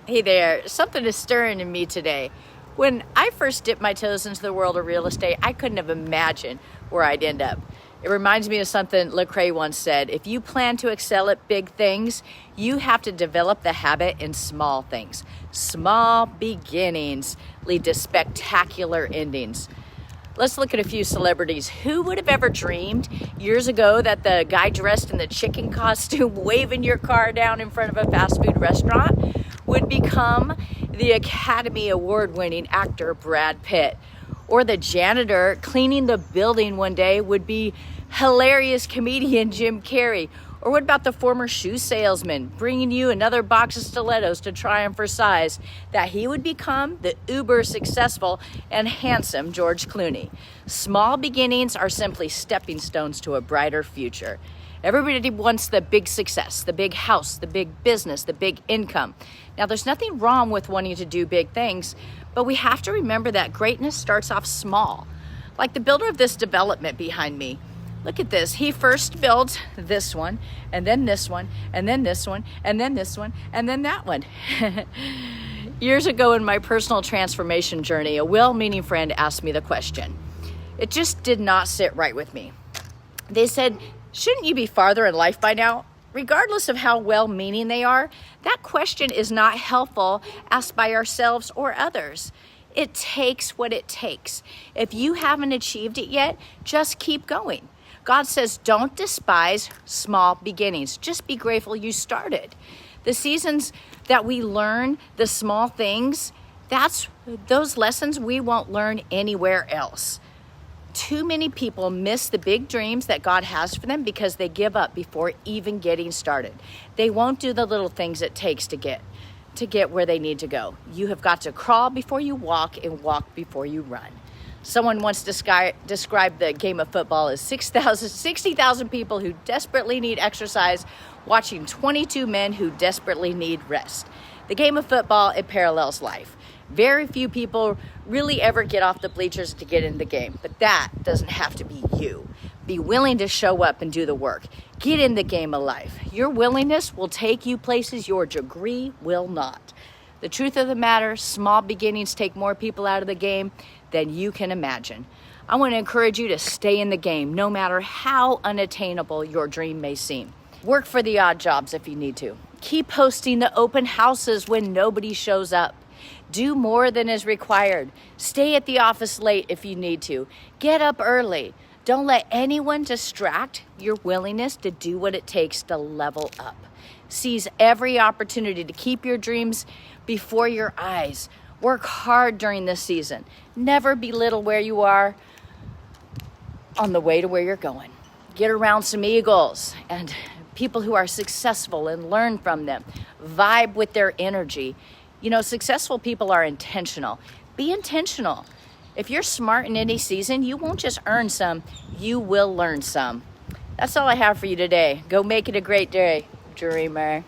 Hey there, something is stirring in me today. When I first dipped my toes into the world of real estate, I couldn't have imagined where I'd end up. It reminds me of something Lecrae once said: if you plan to excel at big things, you have to develop the habit in small things. Small beginnings lead to spectacular endings. Let's look at a few celebrities. Who would have ever dreamed years ago that the guy dressed in the chicken costume waving your car down in front of a fast food restaurant would become the Academy Award winning actor Brad Pitt? Or the janitor cleaning the building one day would be hilarious comedian Jim Carrey? Or what about the former shoe salesman bringing you another box of stilettos to try on for size? That he would become the uber successful and handsome George Clooney. Small beginnings are simply stepping stones to a brighter future. Everybody wants the big success, the big house, the big business, the big income. Now, there's nothing wrong with wanting to do big things, but we have to remember that greatness starts off small. Like the builder of this development behind me. Look at this. He first built this one, and then this one, and then this one, and then this one, and then that one. Years ago in my personal transformation journey, a well-meaning friend asked me the question. It just did not sit right with me. They said, "Shouldn't you be farther in life by now?" Regardless of how well-meaning they are, that question is not helpful asked by ourselves or others. It takes what it takes. If you haven't achieved it yet, just keep going. God says, don't despise small beginnings. Just be grateful you started. The seasons that we learn, the small things, those lessons we won't learn anywhere else. Too many people miss the big dreams that God has for them because they give up before even getting started. They won't do the little things it takes to get where they need to go. You have got to crawl before you walk and walk before you run. Someone once described the game of football as 60,000 people who desperately need exercise watching 22 men who desperately need rest. The game of football, it parallels life. Very few people really ever get off the bleachers to get in the game, but that doesn't have to be you. Be willing to show up and do the work. Get in the game of life. Your willingness will take you places your degree will not. The truth of the matter, small beginnings take more people out of the game than you can imagine. I want to encourage you to stay in the game, no matter how unattainable your dream may seem. Work for the odd jobs if you need to. Keep hosting the open houses when nobody shows up. Do more than is required. Stay at the office late if you need to. Get up early. Don't let anyone distract your willingness to do what it takes to level up. Seize every opportunity to keep your dreams before your eyes. Work hard during this season. Never belittle where you are on the way to where you're going. Get around some eagles and people who are successful and learn from them. Vibe with their energy. You know, successful people are intentional. Be intentional. If you're smart in any season, you won't just earn some, you will learn some. That's all I have for you today. Go make it a great day, dreamer.